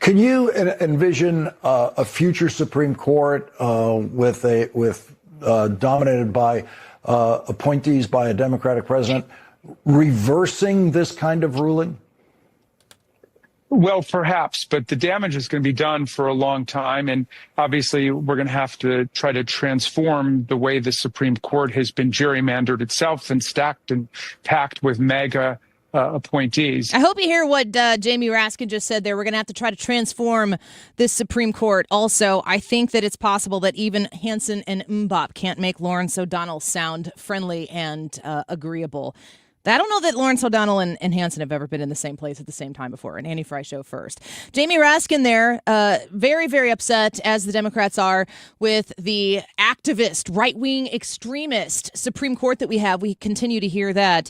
Can you envision a future Supreme Court dominated by appointees by a Democratic president reversing this kind of ruling? Well, perhaps, but the damage is going to be done for a long time. And obviously, we're going to have to try to transform the way the Supreme Court has been gerrymandered itself and stacked and packed with MAGA appointees. I hope you hear what Jamie Raskin just said there. We're going to have to try to transform this Supreme Court. Also, I think that it's possible that even Hansen and Mbop can't make Lawrence O'Donnell sound friendly and agreeable. I don't know that Lawrence O'Donnell and Hansen have ever been in the same place at the same time before. An Annie Frey Show first. Jamie Raskin there, very, very upset, as the Democrats are, with the activist, right-wing extremist Supreme Court that we have. We continue to hear that.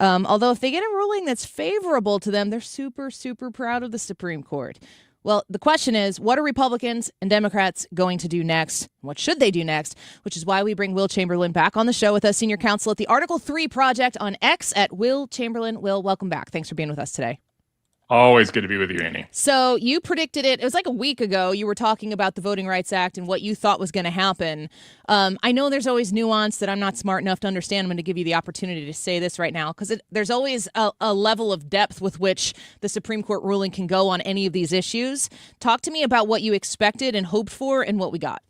Although if they get a ruling that's favorable to them, they're super, super proud of the Supreme Court. Well, the question is, what are Republicans and Democrats going to do next? What should they do next? Which is why we bring Will Chamberlain back on the show with us, senior counsel at the Article 3 Project on X at Will Chamberlain. Will, welcome back. Thanks for being with us today. Always good to be with you, Annie. So you predicted it. It was like a week ago. You were talking about the Voting Rights Act and what you thought was going to happen. I know there's always nuance that I'm not smart enough to understand. I'm going to give you the opportunity to say this right now because there's always a level of depth with which the Supreme Court ruling can go on any of these issues. Talk to me about what you expected and hoped for and what we got.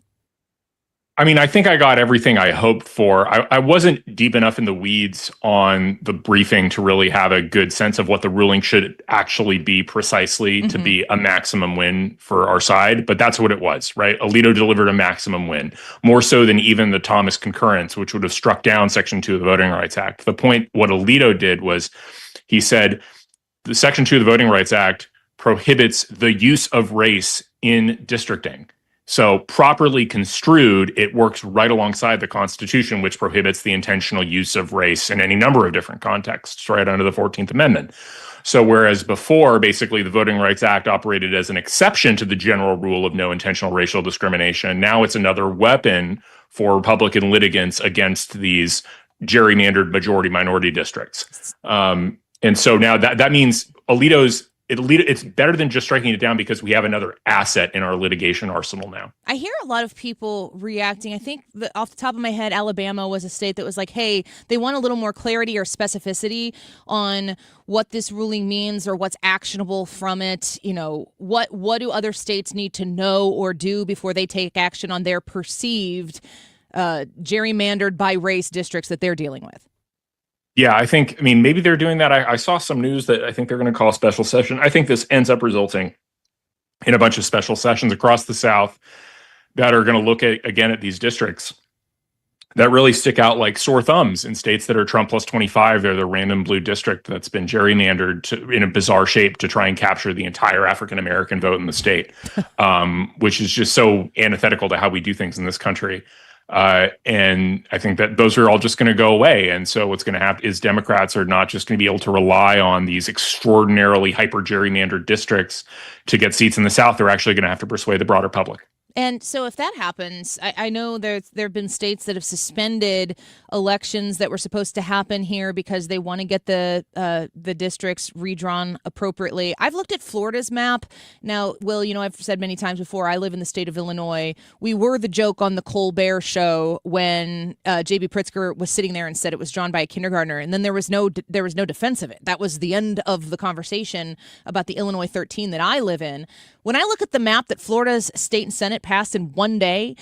I mean, I think I got everything I hoped for. I wasn't deep enough in the weeds on the briefing to really have a good sense of what the ruling should actually be precisely to be a maximum win for our side. But that's what it was, right? Alito delivered a maximum win, more so than even the Thomas concurrence, which would have struck down Section 2 of the Voting Rights Act. The point, what Alito did was he said, the Section 2 of the Voting Rights Act prohibits the use of race in districting. So properly construed, it works right alongside the Constitution, which prohibits the intentional use of race in any number of different contexts, right under the 14th Amendment. So whereas before, basically, the Voting Rights Act operated as an exception to the general rule of no intentional racial discrimination, now it's another weapon for Republican litigants against these gerrymandered majority-minority districts. And so now that means it's better than just striking it down because we have another asset in our litigation arsenal now. I hear a lot of people reacting. I think off the top of my head, Alabama was a state that was like, hey, they want a little more clarity or specificity on what this ruling means or what's actionable from it. You know, what do other states need to know or do before they take action on their perceived gerrymandered by race districts that they're dealing with? Yeah, I mean, maybe they're doing that. I saw some news that I think they're going to call a special session. I think this ends up resulting in a bunch of special sessions across the South that are going to look at these districts that really stick out like sore thumbs in states that are Trump plus 25. They're the random blue district that's been gerrymandered in a bizarre shape to try and capture the entire African-American vote in the state, which is just so antithetical to how we do things in this country. And I think that those are all just going to go away. And so what's going to happen is Democrats are not just going to be able to rely on these extraordinarily hyper-gerrymandered districts to get seats in the South. They're actually going to have to persuade the broader public. And so if that happens, I know there have been states that have suspended elections that were supposed to happen here because they want to get the districts redrawn appropriately. I've looked at Florida's map. Now, Will, you know, I've said many times before, I live in the state of Illinois. We were the joke on the Colbert Show when J.B. Pritzker was sitting there and said it was drawn by a kindergartner. And then there was no defense of it. That was the end of the conversation about the Illinois 13 that I live in. When I look at the map that Florida's state and Senate passed in one day,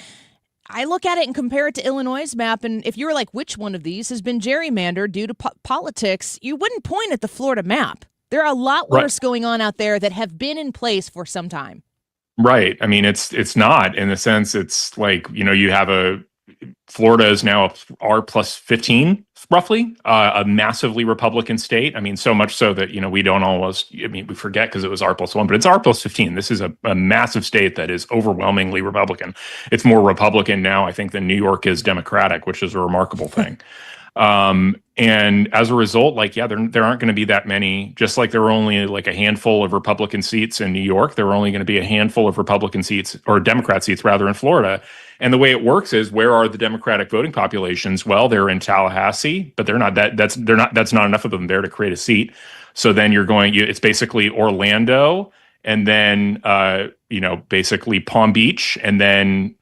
I look at it and compare it to Illinois' map. And if you were like, which one of these has been gerrymandered due to politics, you wouldn't point at the Florida map. There are a lot worse going on out there that have been in place for some time. Right. I mean, it's not in the sense it's like, you know, you have Florida is now R plus 15, roughly, a massively Republican state. I mean, so much so that, you know, we forget because it was R plus 1, but it's R plus 15. This is a massive state that is overwhelmingly Republican. It's more Republican now, I think, than New York is Democratic, which is a remarkable thing. And as a result, there aren't going to be that many, just like there were only like a handful of Republican seats in New York, there were only going to be a handful of Republican seats or Democrat seats rather in Florida. And the way it works is, where are the Democratic voting populations? Well, they're in Tallahassee, but that's not enough of them there to create a seat. So then it's basically Orlando and then basically Palm Beach, and then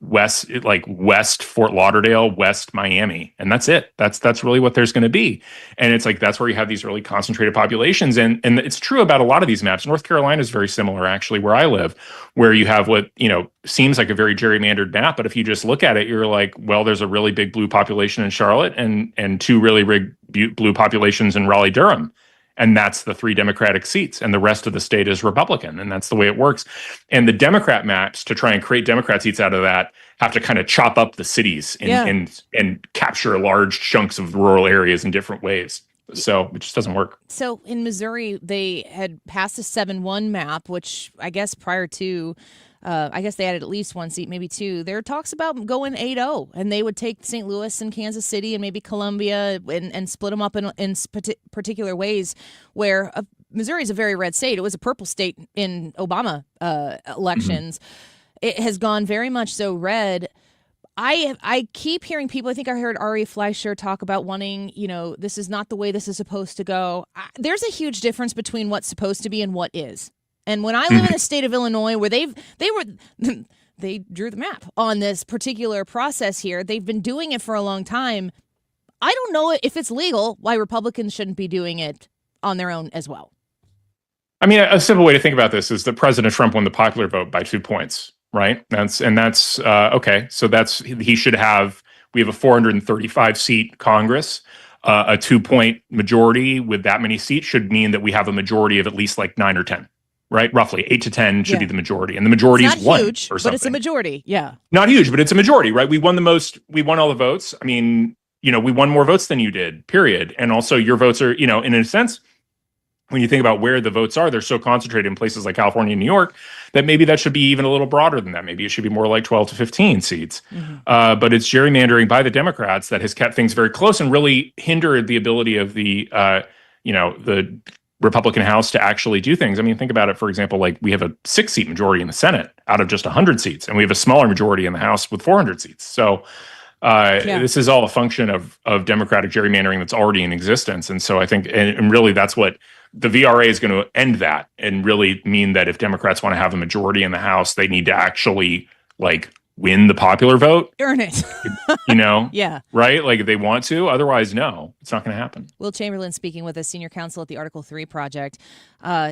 west Fort Lauderdale, west Miami, and that's it. That's really what there's going to be, and it's like that's where you have these really concentrated populations, and it's true about a lot of these maps. North Carolina is very similar, actually, where I live, where you have what seems like a very gerrymandered map, but if you just look at it, you're like, well, there's a really big blue population in Charlotte, and two really big blue populations in Raleigh-Durham. And that's the 3 Democratic seats, and the rest of the state is Republican, and that's the way it works. And the Democrat maps, to try and create Democrat seats out of that, have to kind of chop up the cities and capture large chunks of rural areas in different ways. So it just doesn't work. So in Missouri, they had passed a 7-1 map, which I guess prior to I guess they added at least 1 seat, maybe 2. There are talks about going 8-0, and they would take St. Louis and Kansas City and maybe Columbia and split them up in particular ways where Missouri is a very red state. It was a purple state in Obama elections. Mm-hmm. It has gone very much so red. I keep hearing people, I think I heard Ari Fleischer talk about wanting, this is not the way this is supposed to go. There's a huge difference between what's supposed to be and what is. And when I live in the state of Illinois, where they drew the map on this particular process here, they've been doing it for a long time. I don't know if it's legal, why Republicans shouldn't be doing it on their own as well. I mean, a simple way to think about this is that President Trump won the popular vote by 2 points, right? That's okay. So we have a 435 seat Congress. A 2-point majority with that many seats should mean that we have a majority of at least like 9 or 10. Right, roughly 8 to 10 should be the majority, and the majority is 1 huge, or something. But it's a majority, yeah. Not huge, but it's a majority, right? We won all the votes. I mean, we won more votes than you did, period. And also, your votes are, in a sense, when you think about where the votes are, they're so concentrated in places like California and New York that maybe that should be even a little broader than that. Maybe it should be more like 12 to 15 seats. Mm-hmm. But it's gerrymandering by the Democrats that has kept things very close and really hindered the ability of the Republican House to actually do things. I mean, think about it, for example, like we have a 6-seat majority in the Senate out of just 100 seats, and we have a smaller majority in the House with 400 seats. So this is all a function of Democratic gerrymandering that's already in existence. And so I think, and really that's what the VRA is going to end that, and really mean that if Democrats want to have a majority in the House, they need to actually win the popular vote. Earn it. Yeah. Right? Like if they want to. Otherwise, no, it's not going to happen. Will Chamberlain speaking with us, senior counsel at the Article 3 Project.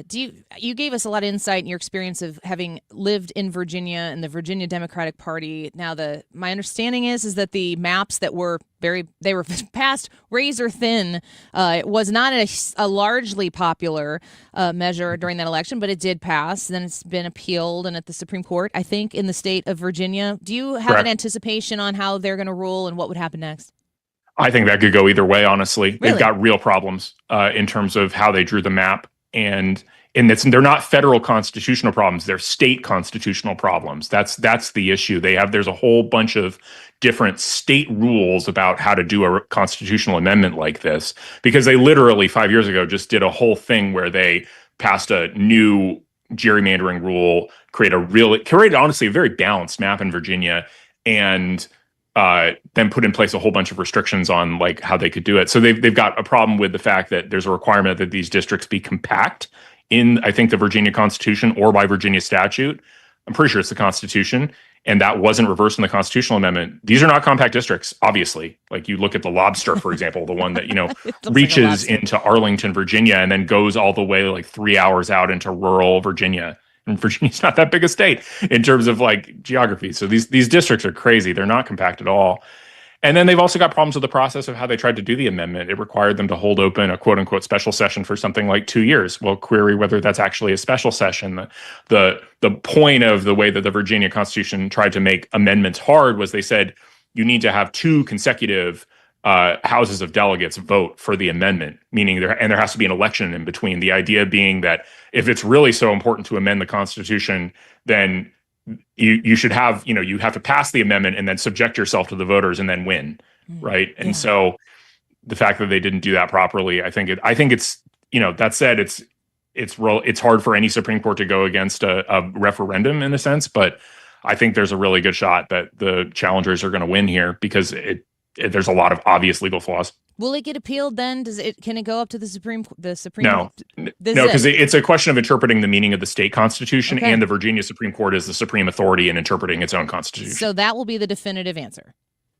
You gave us a lot of insight in your experience of having lived in Virginia and the Virginia Democratic Party. Now, my understanding is that the maps that were they were passed razor thin. It was not a largely popular measure during that election, but it did pass. Then it's been appealed and at the Supreme Court, I think, in the state of Virginia. Do you have an anticipation on how they're going to rule and what would happen next? I think that could go either way, honestly. Really? They've got real problems in terms of how they drew the map. And they're not federal constitutional problems; they're state constitutional problems. That's the issue. There's a whole bunch of different state rules about how to do a constitutional amendment like this, because they literally 5 years ago just did a whole thing where they passed a new gerrymandering rule, created honestly a very balanced map in Virginia, and then put in place a whole bunch of restrictions on how they could do it. So they've got a problem with the fact that there's a requirement that these districts be compact in, I think, the Virginia Constitution or by Virginia statute. I'm pretty sure it's the Constitution, and that wasn't reversed in the constitutional amendment. These are not compact districts, obviously. Like you look at the Lobster, for example, the one that reaches into Arlington, Virginia, and then goes all the way 3 hours out into rural Virginia. And Virginia's not that big a state in terms of geography. So these districts are crazy. They're not compact at all. And then they've also got problems with the process of how they tried to do the amendment. It required them to hold open a quote unquote special session for something like 2 years. Well, query whether that's actually a special session. The point of the way that the Virginia Constitution tried to make amendments hard was they said you need to have 2 consecutive houses of delegates vote for the amendment, meaning there has to be an election in between. The idea being that if it's really so important to amend the Constitution, then you should have, you have to pass the amendment and then subject yourself to the voters and then win, right? And so the fact that they didn't do that properly, I think it's that said, it's hard for any Supreme Court to go against a referendum in a sense, but I think there's a really good shot that the challengers are going to win here because there's a lot of obvious legal flaws. Will it get appealed then? Can it go up to the Supreme? No, because it's a question of interpreting the meaning of the state constitution, Okay. and the Virginia Supreme Court is the supreme authority in interpreting its own constitution. So that will be the definitive answer.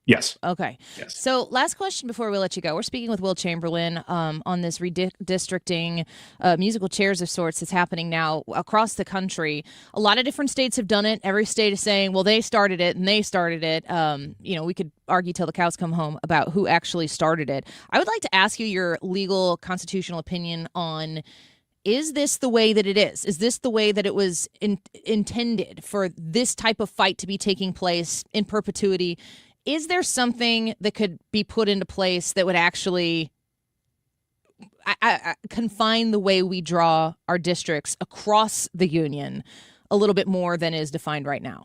Yes. Okay. Yes. So last question before we let you go. We're speaking with Will Chamberlain on this redistricting musical chairs of sorts that's happening now across the country. A lot of different states have done it. Every state is saying, well, they started it and they started it. We could argue till the cows come home about who actually started it. I would like to ask you your legal constitutional opinion on, is this the way that it is? Is this the way that it was intended for this type of fight to be taking place in perpetuity? Is there something that could be put into place that would actually confine the way we draw our districts across the union a little bit more than is defined right now?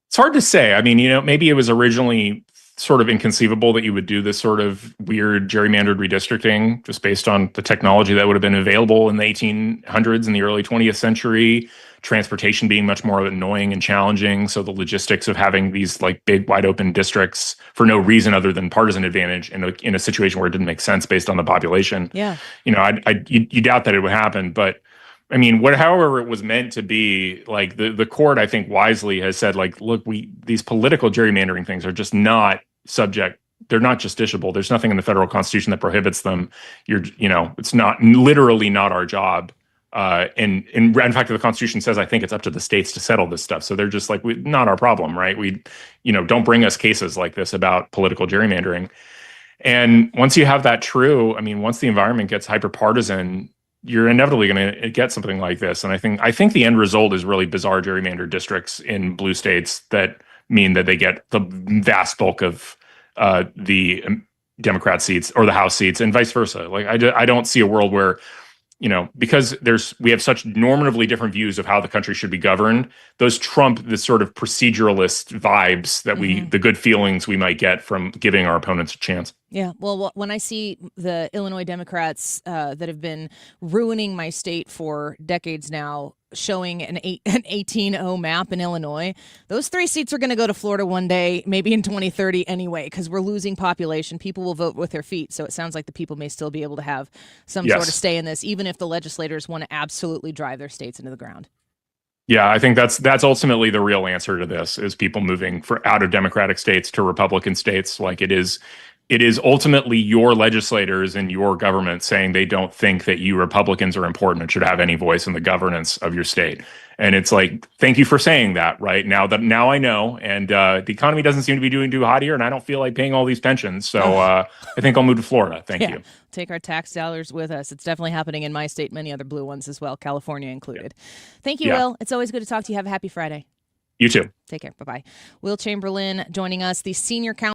It's hard to say. I mean, maybe it was originally sort of inconceivable that you would do this sort of weird gerrymandered redistricting just based on the technology that would have been available in the 1800s and the early 20th century, transportation being much more annoying and challenging. So the logistics of having these like big wide open districts for no reason other than partisan advantage in a situation where it didn't make sense based on the population. Yeah. You doubt that it would happen, but I mean, however it was meant to be, like the court, I think wisely has said, like, look, these political gerrymandering things are just not subject. They're not justiciable. There's nothing in the federal constitution that prohibits them. It's literally not our job. And in fact, the Constitution says, I think it's up to the states to settle this stuff. So they're just like, not our problem, right? Don't bring us cases like this about political gerrymandering. And once you have that true, I mean, once the environment gets hyper partisan, you're inevitably going to get something like this. And I think the end result is really bizarre gerrymandered districts in blue states that mean that they get the vast bulk of the Democrat seats or the House seats, and vice versa. Like I don't see a world where, because we have such normatively different views of how the country should be governed, those trump the sort of proceduralist vibes that the good feelings we might get from giving our opponents a chance. Yeah, well, when I see the Illinois Democrats that have been ruining my state for decades now, showing an 18-0 map in Illinois, those 3 seats are going to go to Florida one day, maybe in 2030 anyway, because we're losing population. People will vote with their feet, so it sounds like the people may still be able to have some sort of stay in this, even if the legislators want to absolutely drive their states into the ground. Yeah, I think that's ultimately the real answer to this, is people moving out of Democratic states to Republican states. Like it is ultimately your legislators and your government saying they don't think that you Republicans are important and should have any voice in the governance of your state. And it's like, thank you for saying that, right? Now I know, and the economy doesn't seem to be doing too hot here, and I don't feel like paying all these pensions. So I think I'll move to Florida. Thank you. Take our tax dollars with us. It's definitely happening in my state, many other blue ones as well, California included. Thank you, Will. It's always good to talk to you. Have a happy Friday. You too. Take care. Bye-bye. Will Chamberlain joining us, the senior counsel